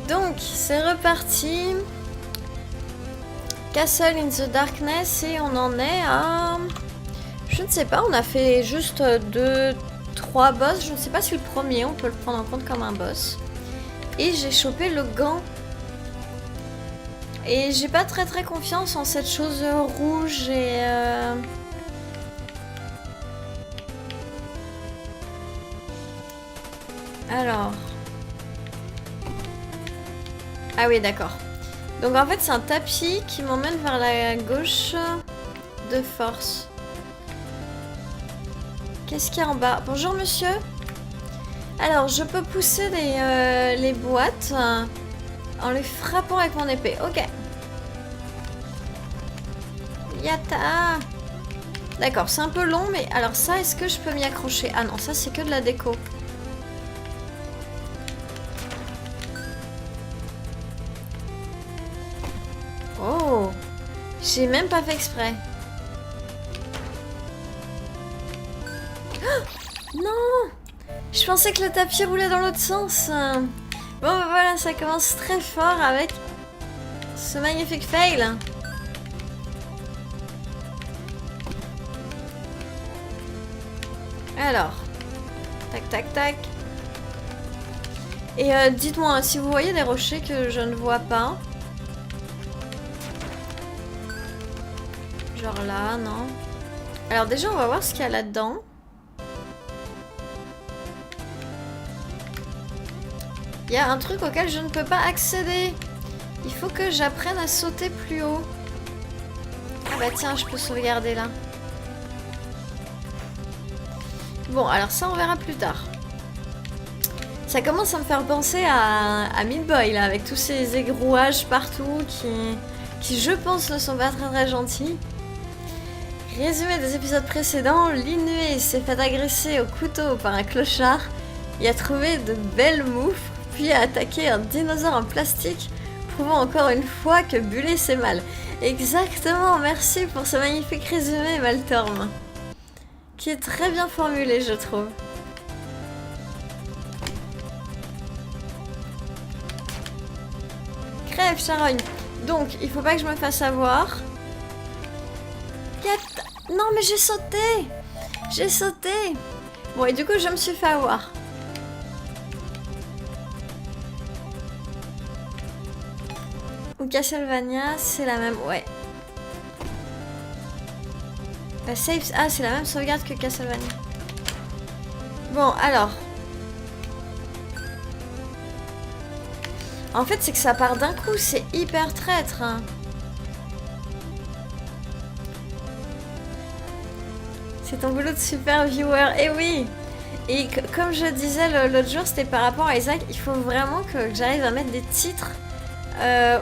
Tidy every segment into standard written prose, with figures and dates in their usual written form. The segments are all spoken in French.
Donc, c'est reparti. Castle in the Darkness et on en est à... Je ne sais pas, on a fait juste 2-3 boss. Je ne sais pas si le premier, on peut le prendre en compte comme un boss. Et j'ai chopé le gant. Et j'ai pas très confiance en cette chose rouge et... Alors... Ah oui, d'accord. Donc en fait, c'est un tapis qui m'emmène vers la gauche de force. Qu'est-ce qu'il y a en bas? Bonjour monsieur. Alors, je peux pousser les boîtes en les frappant avec mon épée. Ok. Yata. D'accord, c'est un peu long, mais alors ça, est-ce que je peux m'y accrocher? Ah non, ça c'est que de la déco. Oh, j'ai même pas fait exprès. Oh, non, je pensais que le tapis roulait dans l'autre sens. Bon, ben voilà, ça commence très fort avec ce magnifique fail. Alors, tac, tac, tac. Et dites-moi, si vous voyez des rochers que je ne vois pas. Genre là, non. Alors déjà, on va voir ce qu'il y a là-dedans. Il y a un truc auquel je ne peux pas accéder. Il faut que j'apprenne à sauter plus haut. Ah bah tiens, je peux sauvegarder là. Bon, alors ça, on verra plus tard. Ça commence à me faire penser à Meat Boy, là, avec tous ces égrouages partout qui, je pense, ne sont pas très gentils. Résumé des épisodes précédents, l'Inué s'est fait agresser au couteau par un clochard. Il a trouvé de belles moufles, puis a attaqué un dinosaure en plastique, prouvant encore une fois que buller c'est mal. Exactement, merci pour ce magnifique résumé, Maltorm. Qui est très bien formulé, je trouve. Crève, charogne. Donc, il faut pas que je me fasse avoir. Non, mais j'ai sauté. J'ai sauté. Bon, et du coup, je me suis fait avoir. Ou Castlevania, c'est la même... Ouais. La save... Ah, c'est la même sauvegarde que Castlevania. Bon, alors... En fait, c'est que ça part d'un coup. C'est hyper traître, hein. C'est ton boulot de super viewer. Eh oui. Et comme je disais l'autre jour, c'était par rapport à Isaac. Il faut vraiment que j'arrive à mettre des titres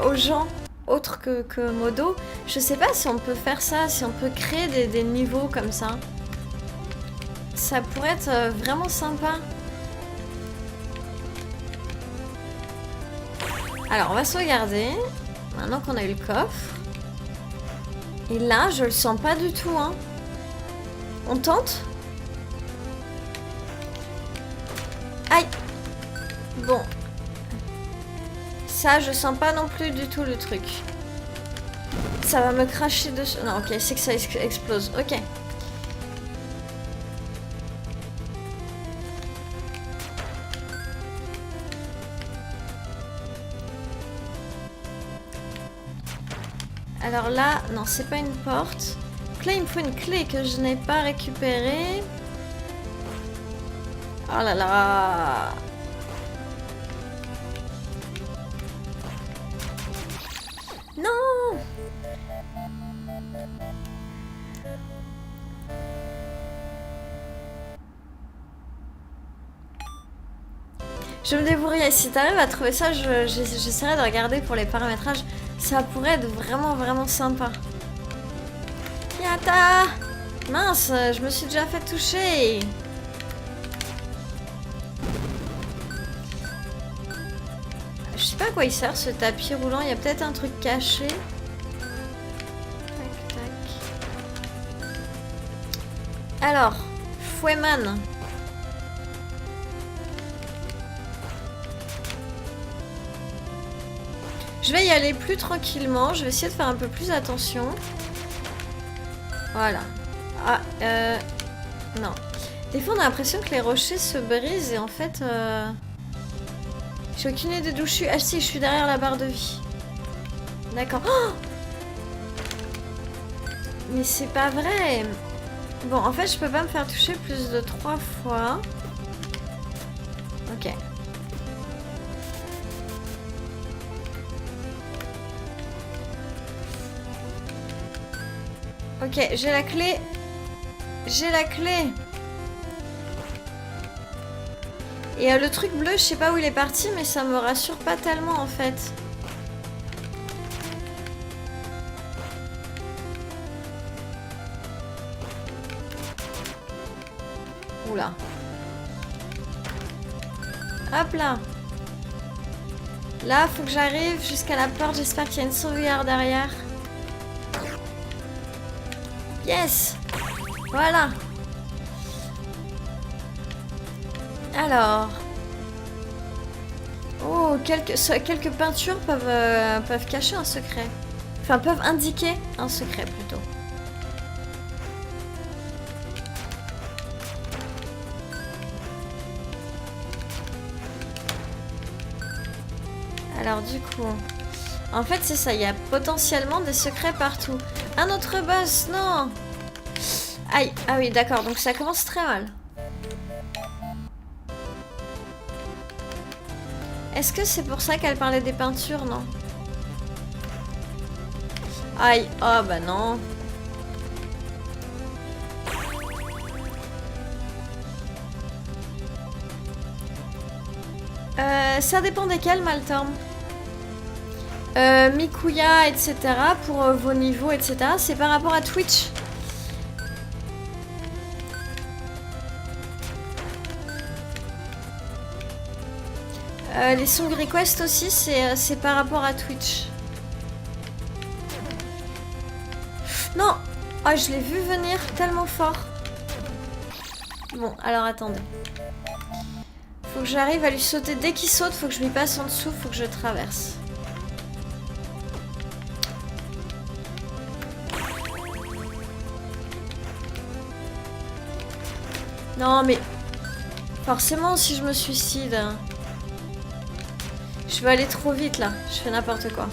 aux gens autres que Modo. Je sais pas si on peut faire ça, si on peut créer des niveaux comme ça. Ça pourrait être vraiment sympa. Alors, on va sauvegarder. Maintenant qu'on a eu le coffre. Et là, je le sens pas du tout, hein. On tente? Aïe! Bon. Ça, je sens pas non plus du tout le truc. Ça va me cracher dessus. Non, ok, c'est que ça explose. Ok. Alors là, non, c'est pas une porte. Donc là, il me faut une clé que je n'ai pas récupérée. Oh là là! Non! Je me débrouille. Si t'arrives à trouver ça, j'essaierai de regarder pour les paramétrages. Ça pourrait être vraiment sympa. Yata! Mince, je me suis déjà fait toucher. Je sais pas à quoi il sert ce tapis roulant. Il y a peut-être un truc caché. Tac, tac. Alors, Foueman. Je vais y aller plus tranquillement. Je vais essayer de faire un peu plus attention. Voilà. Ah, non. Des fois, on a l'impression que les rochers se brisent et en fait... J'ai aucune idée d'où je suis. Ah si, je suis derrière la barre de vie. D'accord. Oh, mais c'est pas vrai. Bon, en fait, je peux pas me faire toucher plus de 3 fois. Ok. Ok, j'ai la clé. J'ai la clé. Et le truc bleu, je sais pas où il est parti, mais ça me rassure pas tellement en fait. Oula. Hop là. Là, faut que j'arrive jusqu'à la porte. J'espère qu'il y a une sauvegarde derrière. Yes. Voilà. Alors. Oh, quelques peintures peuvent cacher un secret. Enfin, peuvent indiquer un secret plutôt. Alors du coup... En fait, c'est ça, il y a potentiellement des secrets partout. Un autre boss, non. Aïe, ah oui, d'accord, donc ça commence très mal. Est-ce que c'est pour ça qu'elle parlait des peintures, non? Aïe, oh bah non. Ça dépend desquels, Maltorm. Mikuya, etc. Pour vos niveaux, etc. C'est par rapport à Twitch. Les song requests aussi, c'est par rapport à Twitch. Non! Oh, je l'ai vu venir tellement fort. Bon, alors attendez. Faut que j'arrive à lui sauter. Dès qu'il saute, faut que je lui passe en dessous, faut que je traverse. Non, mais... Forcément, si je me suicide... Je vais aller trop vite, là. Je fais n'importe quoi.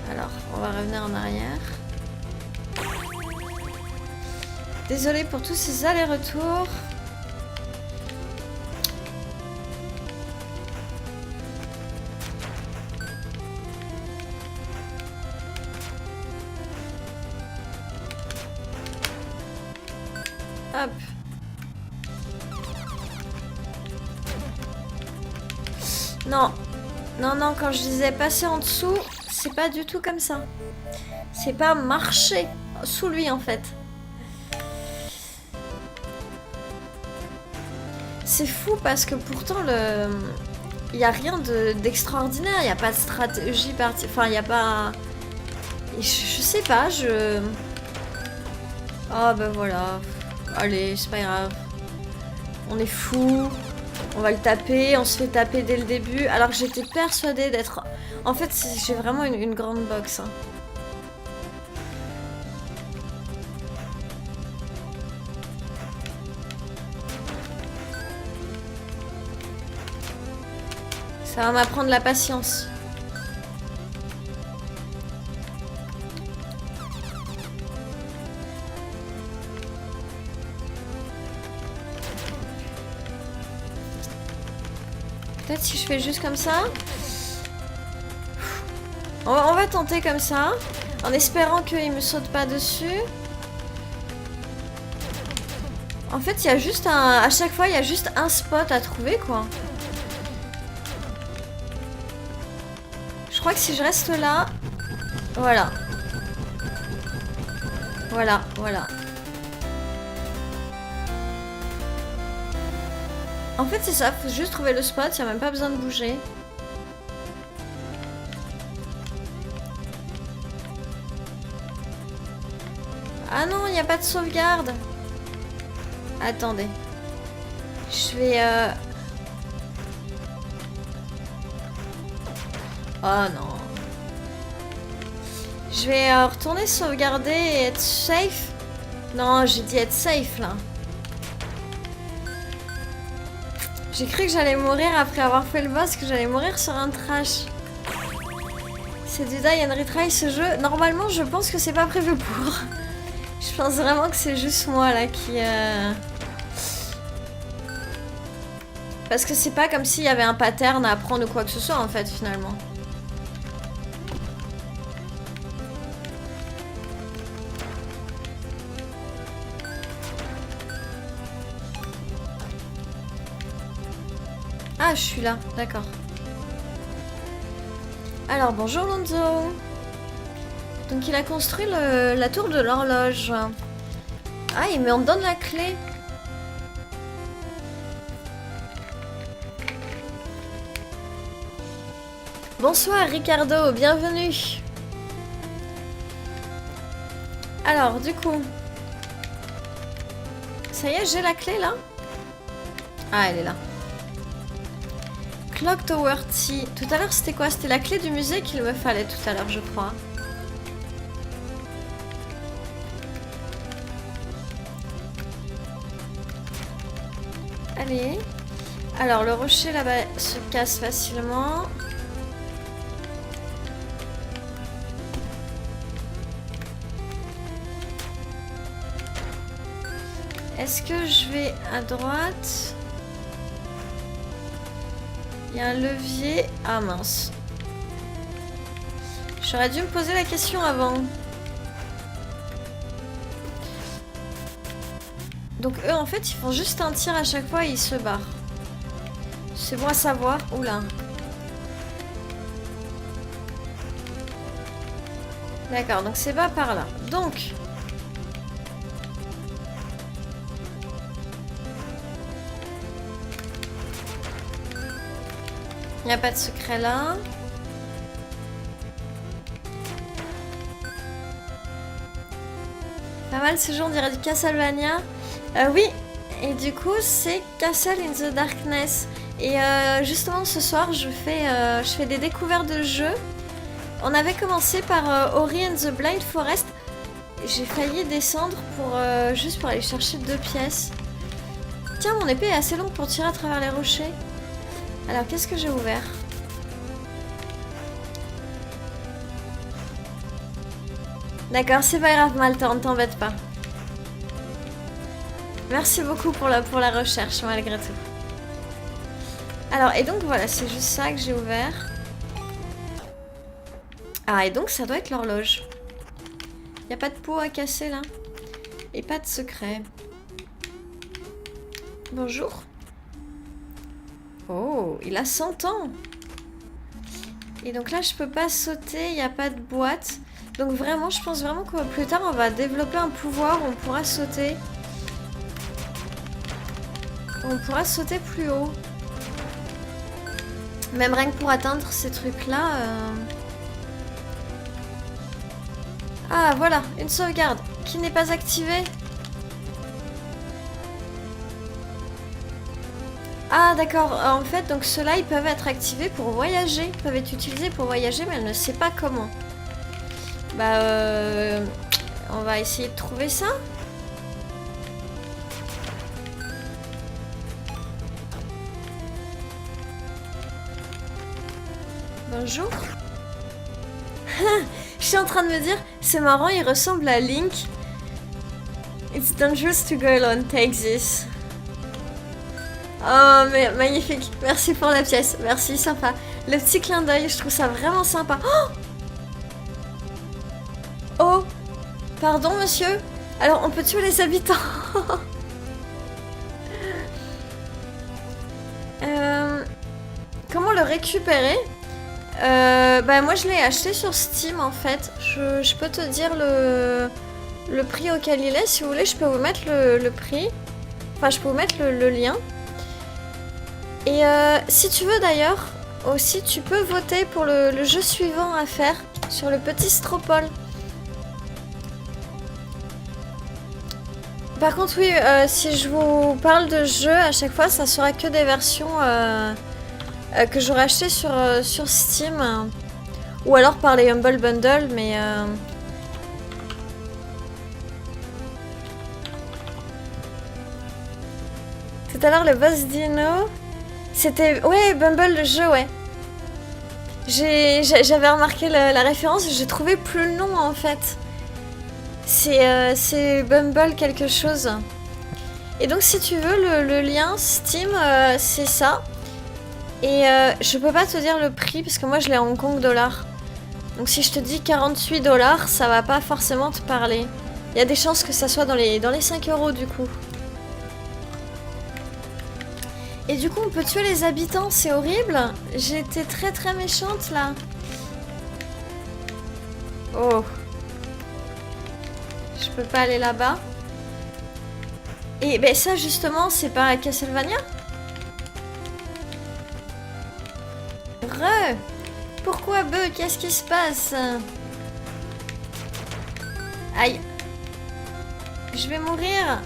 Alors, on va revenir en arrière. Désolée pour tous ces allers-retours. Hop. Non. Non, non, quand je disais passer en dessous, c'est pas du tout comme ça. C'est pas marcher sous lui, en fait. C'est fou parce que pourtant, il n'y a rien d'extraordinaire. Il n'y a pas de stratégie Enfin, il n'y a pas... Je sais pas, Oh, ben voilà. Allez, c'est pas grave. On est fou. On va le taper. On se fait taper dès le début. Alors que j'étais persuadée d'être... En fait, j'ai vraiment une grande box. Hein. Ça va m'apprendre la patience. Peut-être si je fais juste comme ça. On va tenter comme ça. En espérant qu'il me saute pas dessus. En fait, il y a juste un... À chaque fois, il y a juste un spot à trouver, quoi. Je crois que si je reste là... Voilà. Voilà, voilà. En fait, c'est ça. Faut juste trouver le spot. Il n'y a même pas besoin de bouger. Ah non, il n'y a pas de sauvegarde. Attendez. Je vais... Oh non. Je vais retourner sauvegarder et être safe. Non, j'ai dit être safe là. J'ai cru que j'allais mourir après avoir fait le boss, que j'allais mourir sur un trash. C'est du die and retry ce jeu. Normalement, je pense que c'est pas prévu pour. Je pense vraiment que c'est juste moi là qui... Parce que c'est pas comme s'il y avait un pattern à apprendre ou quoi que ce soit en fait finalement. Ah, je suis là, d'accord. Alors, bonjour Lonzo. Donc il a construit la tour de l'horloge. Ah, mais on me donne la clé. Bonsoir Ricardo, bienvenue. Alors, du coup... Ça y est, j'ai la clé là? Ah, elle est là. Clock Tower T. Tout à l'heure, c'était quoi? C'était la clé du musée qu'il me fallait tout à l'heure, je crois. Allez. Alors, le rocher là-bas se casse facilement. Est-ce que je vais à droite? Il y a un levier. Ah mince. J'aurais dû me poser la question avant. Donc eux en fait ils font juste un tir à chaque fois et ils se barrent. C'est bon à savoir. Oula. D'accord, donc c'est pas par là. Donc... Il n'y a pas de secret là. Pas mal ce jeu, on dirait du Castlevania. Oui, et du coup c'est Castle in the Darkness. Et justement ce soir je fais des découvertes de jeux. On avait commencé par Ori and the Blind Forest. J'ai failli descendre pour juste pour aller chercher 2 pièces. Tiens, mon épée est assez longue pour tirer à travers les rochers. Alors, qu'est-ce que j'ai ouvert? D'accord, c'est pas grave, Malta, ne t'embête pas. Merci beaucoup pour la recherche, malgré tout. Alors, et donc, voilà, c'est juste ça que j'ai ouvert. Ah, et donc, ça doit être l'horloge. Y a pas de pot à casser, là? Et pas de secret. Bonjour. Oh, il a 100 ans. Et donc là, je peux pas sauter, il n'y a pas de boîte. Donc vraiment, je pense vraiment que plus tard, on va développer un pouvoir où on pourra sauter. On pourra sauter plus haut. Même rien que pour atteindre ces trucs-là. Ah, voilà, une sauvegarde qui n'est pas activée. Ah d'accord, en fait donc ceux-là ils peuvent être activés pour voyager, ils peuvent être utilisés pour voyager mais elle ne sait pas comment. Bah on va essayer de trouver ça. Bonjour. Je suis en train de me dire, c'est marrant, il ressemble à Link. It's dangerous to go alone, take this. Oh, mais magnifique. Merci pour la pièce. Merci, sympa. Le petit clin d'œil, je trouve ça vraiment sympa. Oh, pardon, monsieur. Alors, on peut tuer les habitants. Comment le récupérer? Bah, moi, je l'ai acheté sur Steam, en fait. Je peux te dire le prix auquel il est. Si vous voulez, je peux vous mettre le prix. Enfin, je peux vous mettre le lien. Et si tu veux d'ailleurs, aussi tu peux voter pour le jeu suivant à faire sur le petit Stropole. Par contre oui, si je vous parle de jeu, à chaque fois ça sera que des versions que j'aurai achetées sur Steam. Ou alors par les Humble Bundle, mais... Tout à l'heure, le boss Dino... C'était... Ouais, Bumble, le jeu, ouais. J'avais remarqué la référence, j'ai trouvé plus le nom, en fait. C'est Bumble quelque chose. Et donc, si tu veux, le lien Steam, c'est ça. Et je peux pas te dire le prix, parce que moi, je l'ai en Hong Kong dollars. Donc si je te dis 48 $, ça va pas forcément te parler. Il y a des chances que ça soit dans les 5 € du coup. Et du coup on peut tuer les habitants, c'est horrible. J'ai été très très méchante là. Oh. Je peux pas aller là-bas. Et ben ça justement c'est pas Castlevania. Re. Pourquoi bug? Qu'est-ce qui se passe? Aïe. Je vais mourir.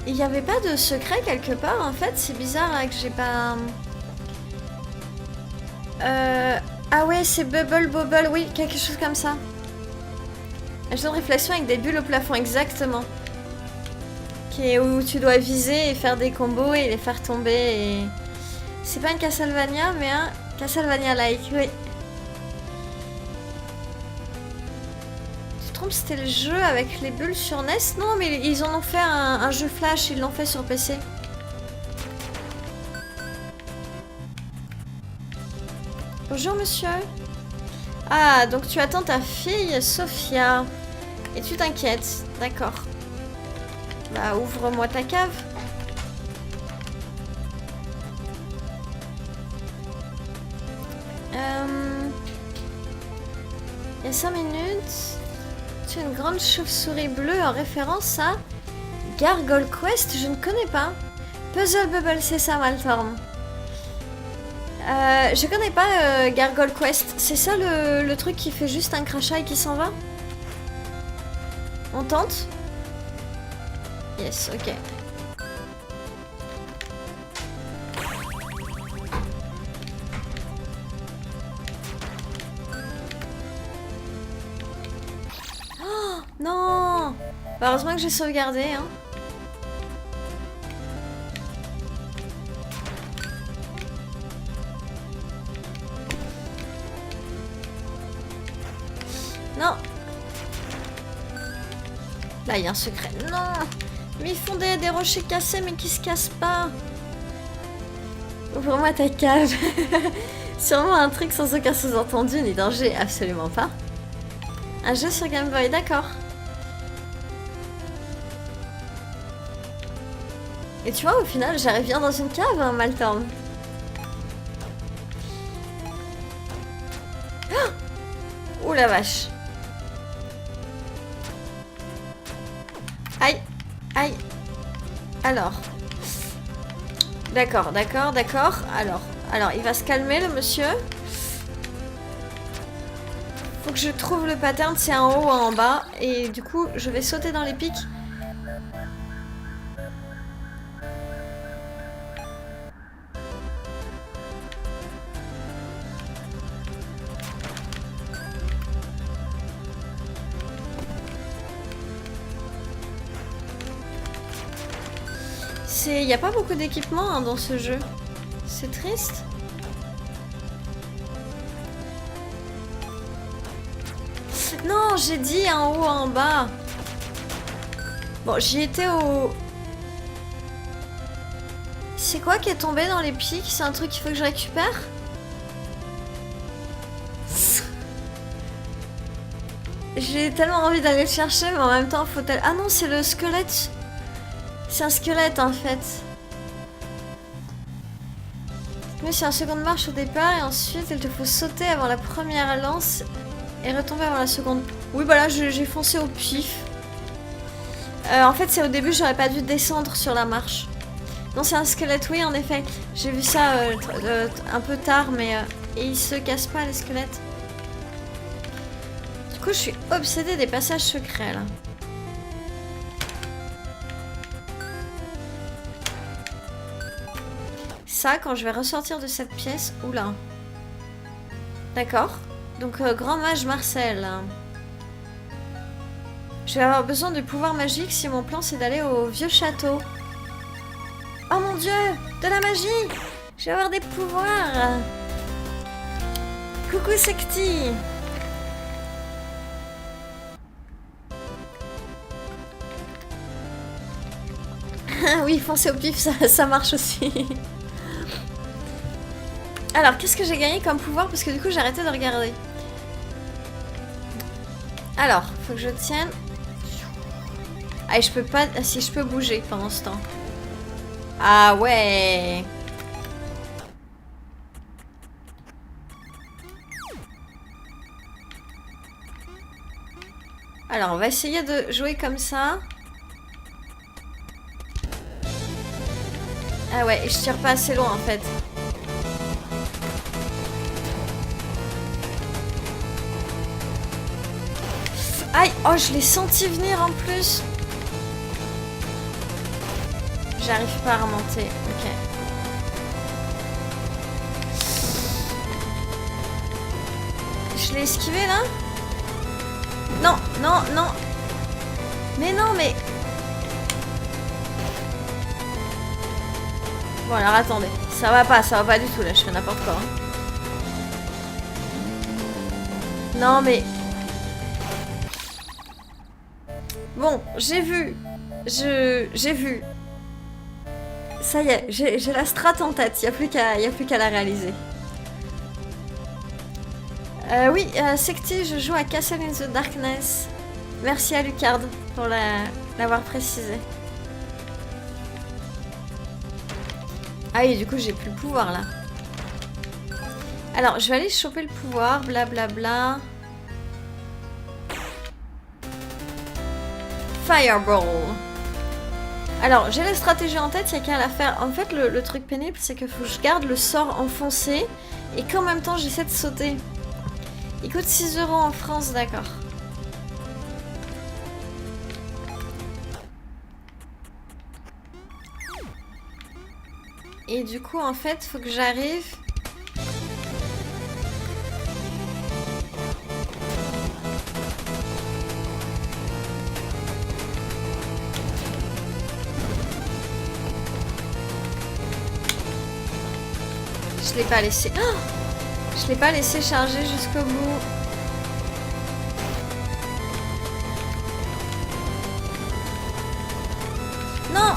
Il n'y avait pas de secret quelque part en fait? C'est bizarre là, que j'ai pas... Ah ouais, c'est Bubble Bobble, oui, quelque chose comme ça. Un jeu de réflexion avec des bulles au plafond, exactement. Où tu dois viser et faire des combos et les faire tomber. Et... C'est pas un Castlevania, mais un Castlevania-like, oui. Tu te trompes, c'était le jeu avec les bulles sur NES? Non, mais ils en ont fait un jeu Flash, ils l'ont fait sur PC. Bonjour monsieur. Ah, donc tu attends ta fille, Sophia. Et tu t'inquiètes, d'accord. Bah, ouvre-moi ta cave. Il y a 5 minutes. Tu as une grande chauve-souris bleue en référence à Gargoyle Quest, je ne connais pas. Puzzle Bubble, c'est ça, Maltorm. Je connais pas Gargoyle Quest. C'est ça le truc qui fait juste un crachat et qui s'en va? On tente? Yes, ok. Oh non! Bah, heureusement que j'ai sauvegardé, hein. Non! Là, il y a un secret. Non! Mais ils font des rochers cassés, mais qui se cassent pas. Ouvre-moi ta cave. Sûrement un truc sans aucun sous-entendu ni danger, absolument pas. Un jeu sur Game Boy, d'accord. Et tu vois, au final, j'arrive bien dans une cave, hein, Maltorm. Oh la vache. Aïe. Aïe. Alors. D'accord, d'accord, d'accord. Alors, il va se calmer, le monsieur. Faut que je trouve le pattern, c'est en haut ou en bas. Et du coup, je vais sauter dans les pics. Il n'y a pas beaucoup d'équipement hein, dans ce jeu. C'est triste. Non, j'ai dit en haut, en bas. Bon, j'y étais au... C'est quoi qui est tombé dans les pics? C'est un truc qu'il faut que je récupère? J'ai tellement envie d'aller le chercher, mais en même temps, faut... Ah non, c'est le squelette. C'est un squelette en fait. Mais c'est un seconde marche au départ et ensuite il te faut sauter avant la première lance et retomber avant la seconde. Oui voilà, j'ai foncé au pif. En fait c'est au début, j'aurais pas dû descendre sur la marche. Non c'est un squelette, oui en effet. J'ai vu ça un peu tard mais... Et ils se cassent pas les squelettes. Du coup, je suis obsédée des passages secrets, là. Ça, quand je vais ressortir de cette pièce... Oula. D'accord. Donc, grand mage Marcel. Je vais avoir besoin de pouvoirs magiques si mon plan, c'est d'aller au vieux château. Oh mon dieu! De la magie! Je vais avoir des pouvoirs! Coucou Secti! Oui, foncer au pif, ça marche aussi. Alors, qu'est-ce que j'ai gagné comme pouvoir? Parce que du coup, j'ai arrêté de regarder. Alors, faut que je tienne. Ah, et je peux pas... Si, je peux bouger pendant ce temps. Ah ouais! Alors, on va essayer de jouer comme ça. Ah ouais, et je tire pas assez loin en fait. Aïe! Oh, je l'ai senti venir en plus. J'arrive pas à remonter. Ok. Je l'ai esquivé là? Non, non, non. Mais non, mais... Bon alors attendez. Ça va pas du tout là, je fais n'importe quoi. Hein. Non mais... Bon, j'ai vu. J'ai vu. Ça y est, j'ai la strat en tête, y a plus qu'à la réaliser. Oui, Secti, je joue à Castle in the Darkness. Merci à Lucard pour l'avoir précisé. Ah oui, du coup, j'ai plus le pouvoir, là. Alors, je vais aller choper le pouvoir, blablabla. Fireball. Alors, j'ai la stratégie en tête, il n'y a qu'à la faire. En fait, le truc pénible, c'est qu'il faut que je garde le sort enfoncé et qu'en même temps, j'essaie de sauter. Il coûte 6 € en France, d'accord. Et du coup, en fait, faut que j'arrive... Je l'ai pas laissé... Oh, je l'ai pas laissé charger jusqu'au bout. Non!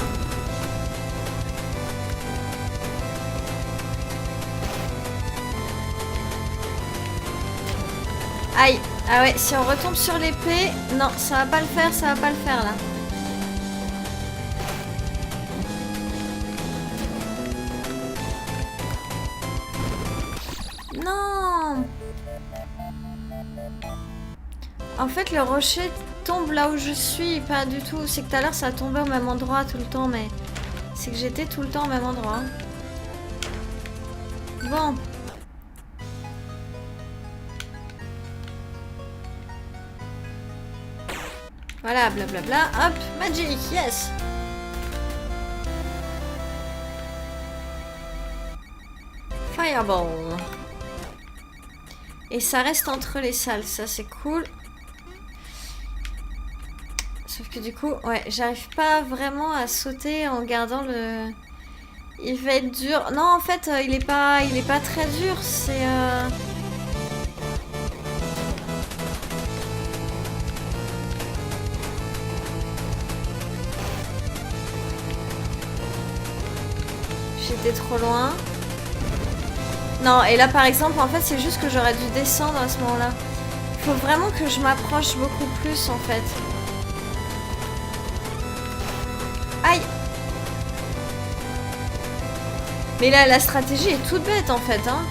Aïe! Ah ouais, si on retombe sur l'épée... Non, ça va pas le faire, ça va pas le faire là. Non! En fait, le rocher tombe là où je suis, pas du tout. C'est que tout à l'heure, ça a tombé au même endroit tout le temps, mais... C'est que j'étais tout le temps au même endroit. Bon. Voilà, blablabla. Hop, magic, yes! Fireball. Et ça reste entre les salles, ça c'est cool. Sauf que du coup, ouais, j'arrive pas vraiment à sauter en gardant le... Il va être dur. Non, en fait, il est pas très dur, c'est... J'étais trop loin. Non, et là par exemple, en fait, c'est juste que j'aurais dû descendre à ce moment-là. Il faut vraiment que je m'approche beaucoup plus, en fait. Aïe! Mais là, la stratégie est toute bête, en fait, hein.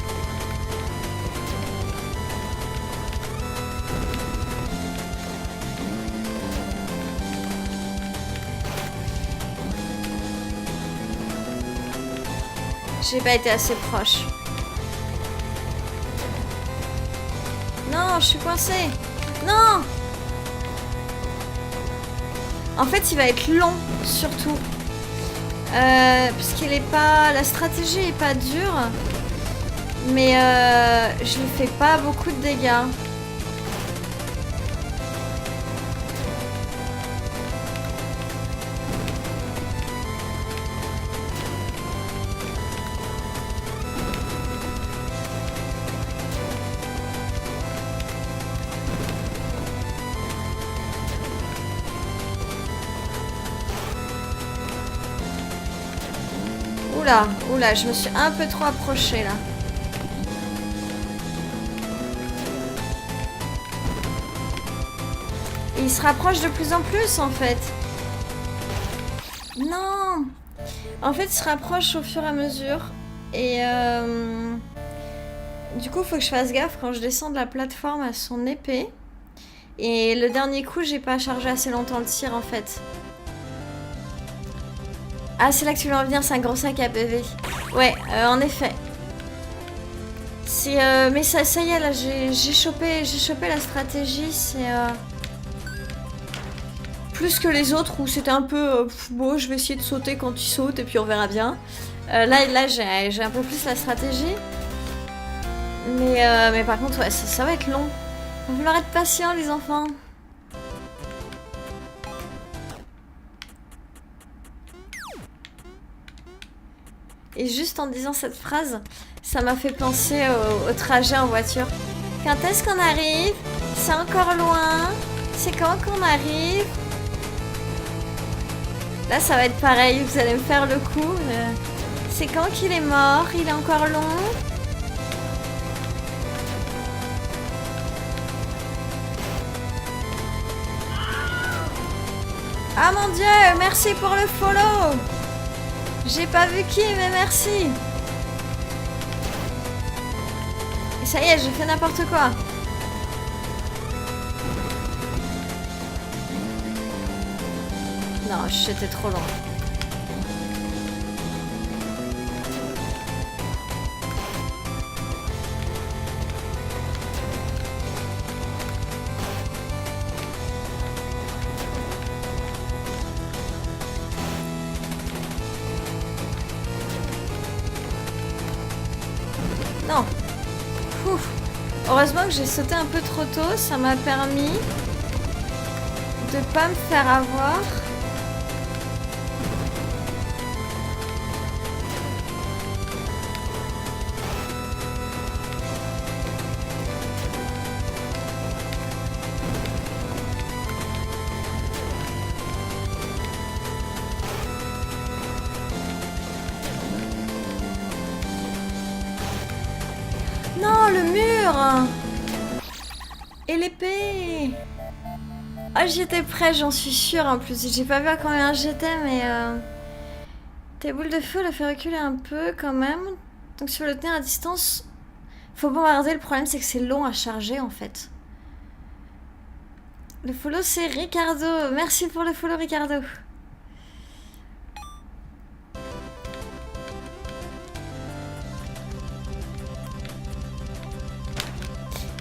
J'ai pas été assez proche. Non, je suis coincée. Non! En fait, il va être long, surtout. Puisqu'il est pas... La stratégie est pas dure. Mais je lui fais pas beaucoup de dégâts. Oula, oula, je me suis un peu trop approchée là. Et il se rapproche de plus en plus en fait. Non! En fait, il se rapproche au fur et à mesure. Et du coup, il faut que je fasse gaffe quand je descends de la plateforme à son épée. Et le dernier coup, j'ai pas chargé assez longtemps le tir en fait. Ah, c'est là que tu veux en venir, c'est un gros sac à PV. Ouais, en effet. Mais ça y est, là, j'ai chopé la stratégie. C'est plus que les autres où c'était un peu bon, je vais essayer de sauter quand il saute et puis on verra bien. Là j'ai un peu plus la stratégie. Mais par contre, ouais, ça va être long. Il va falloir être patient, les enfants. Et juste en disant cette phrase, ça m'a fait penser au trajet en voiture. Quand est-ce qu'on arrive? C'est encore loin? C'est quand qu'on arrive? Là, ça va être pareil, vous allez me faire le coup. C'est quand qu'il est mort? Il est encore long? Ah mon dieu, merci pour le follow! J'ai pas vu qui, mais merci! Et ça y est, j'ai fait n'importe quoi. Non, j'étais trop loin. Non. Ouf. Heureusement que j'ai sauté un peu trop tôt, ça m'a permis de pas me faire avoir. Non, le mur! Et l'épée! Ah, j'y étais prêt, j'en suis sûre en plus. J'ai pas vu à combien j'étais, mais... Tes boules de feu le fait reculer un peu quand même. Donc si vous le tenir à distance, faut bombarder. Le problème, c'est que c'est long à charger en fait. Le follow, c'est Ricardo. Merci pour le follow, Ricardo.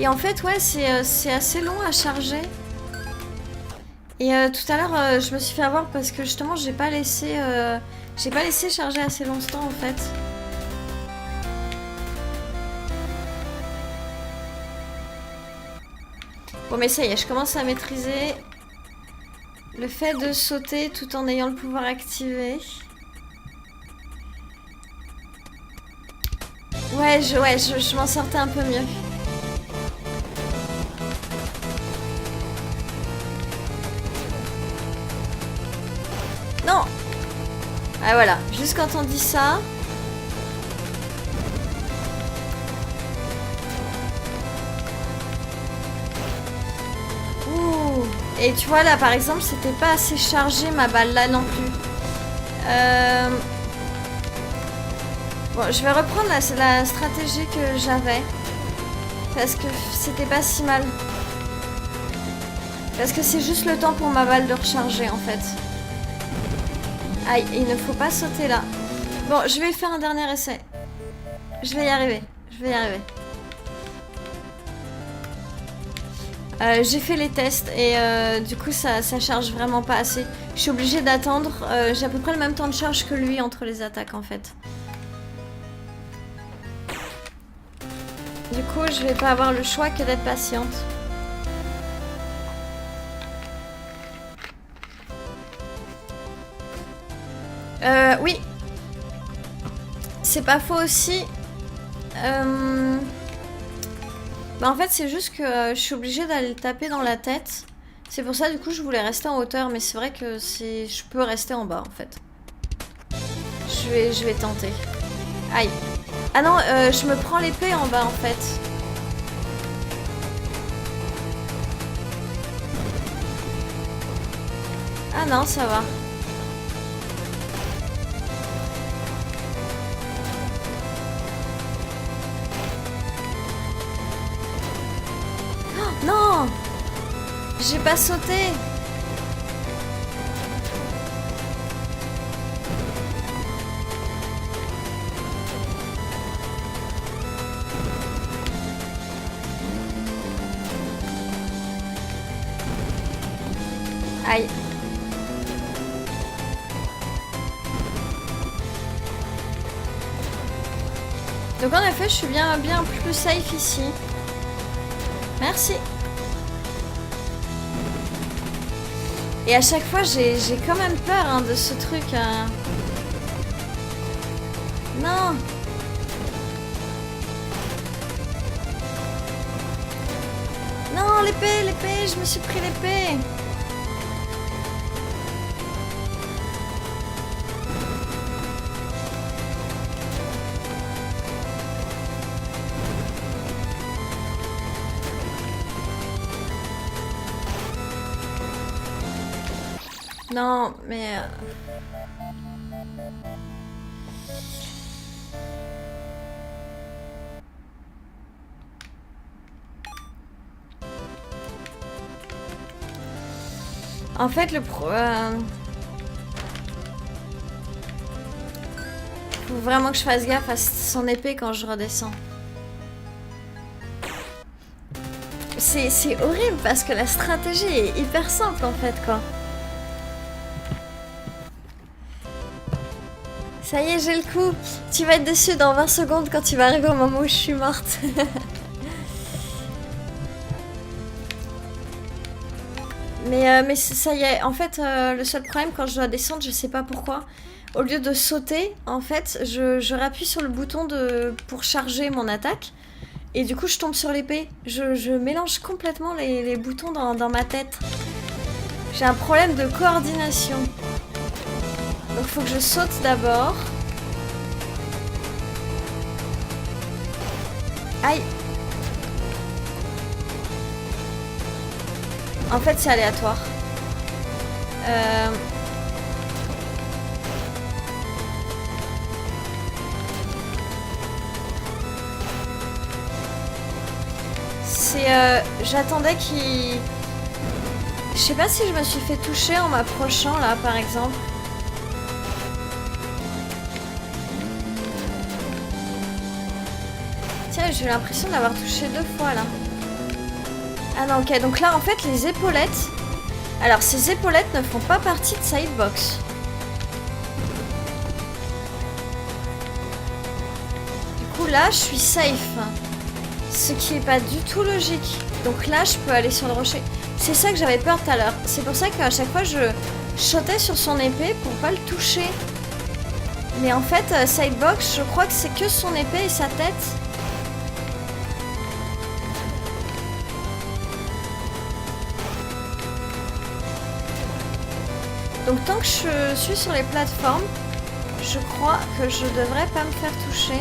Et en fait, ouais, c'est assez long à charger. Et tout à l'heure, je me suis fait avoir parce que justement, j'ai pas laissé charger assez longtemps en fait. Bon, mais ça y est, je commence à maîtriser le fait de sauter tout en ayant le pouvoir activé. Ouais, je m'en sortais un peu mieux. Non! Ah voilà, juste quand on dit ça... Ouh! Et tu vois là par exemple, c'était pas assez chargé ma balle là non plus. Bon, je vais reprendre la stratégie que j'avais. Parce que c'était pas si mal. Parce que c'est juste le temps pour ma balle de recharger en fait. Aïe, il ne faut pas sauter là. Bon, je vais faire un dernier essai. Je vais y arriver. Je vais y arriver. J'ai fait les tests et du coup ça charge vraiment pas assez. Je suis obligée d'attendre. J'ai à peu près le même temps de charge que lui entre les attaques en fait. Du coup je vais pas avoir le choix que d'être patiente. Oui. C'est pas faux aussi. Bah en fait c'est juste que je suis obligée d'aller le taper dans la tête. C'est pour ça du coup je voulais rester en hauteur, mais c'est vrai que je peux rester en bas en fait. Je vais tenter. Aïe. Ah non, je me prends l'épée en bas en fait. Ah non, ça va. Oh, non! J'ai pas sauté! Aïe. Donc en effet, je suis bien plus safe ici. Merci. Et à chaque fois, j'ai quand même peur hein, de ce truc. Non. Non, l'épée, je me suis pris l'épée. Non, mais... En fait, faut vraiment que je fasse gaffe à son épée quand je redescends. C'est horrible parce que la stratégie est hyper simple en fait, quoi. Ça y est, j'ai le coup. Tu vas être déçu dans 20 secondes quand tu vas arriver au moment où je suis morte. mais ça y est, en fait, le seul problème quand je dois descendre, je sais pas pourquoi. Au lieu de sauter, en fait, je rappuie sur le bouton pour charger mon attaque. Et du coup, je tombe sur l'épée. Je mélange complètement les boutons dans ma tête. J'ai un problème de coordination. Donc, faut que je saute d'abord. Aïe. En fait, c'est aléatoire. J'attendais qu'il... Je sais pas si je me suis fait toucher en m'approchant là par exemple. Tiens, j'ai eu l'impression d'avoir touché 2 fois là. Ah non, ok, donc là en fait les épaulettes... Alors ces épaulettes ne font pas partie de Sidebox. Du coup là je suis safe. Ce qui est pas du tout logique. Donc là, je peux aller sur le rocher. C'est ça que j'avais peur tout à l'heure. C'est pour ça qu'à chaque fois, je sautais sur son épée pour pas le toucher. Mais en fait, Sidebox, je crois que c'est que son épée et sa tête. Donc tant que je suis sur les plateformes, je crois que je devrais pas me faire toucher.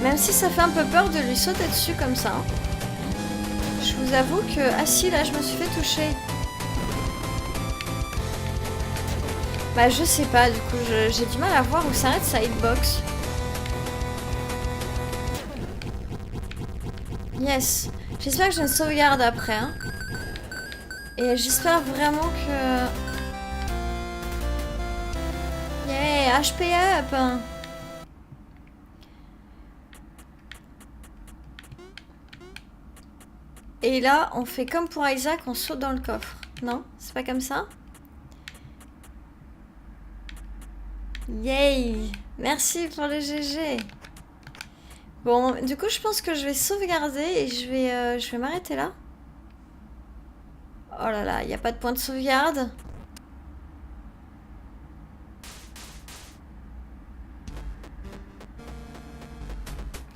Même si ça fait un peu peur de lui sauter dessus comme ça. Je vous avoue que... Ah si, là, je me suis fait toucher. Bah, je sais pas, du coup, j'ai du mal à voir où s'arrête sa hitbox. Yes. J'espère que j'ai une sauvegarde après. Hein. Et j'espère vraiment que... Yeah, HP up. et là, on fait comme pour Isaac, on saute dans le coffre. Non? C'est pas comme ça? Yay! Merci pour le GG. Bon, du coup, je pense que je vais sauvegarder et je vais m'arrêter là. Oh là là, il n'y a pas de point de sauvegarde.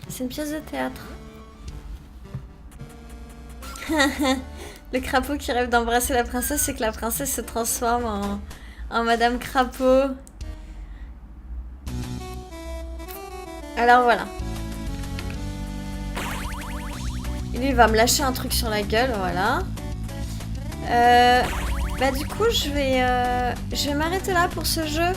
C'est une pièce de théâtre. Le crapaud qui rêve d'embrasser la princesse, c'est que la princesse se transforme en Madame Crapaud. Alors voilà. Lui, il va me lâcher un truc sur la gueule, voilà. Bah du coup, je vais m'arrêter là pour ce jeu.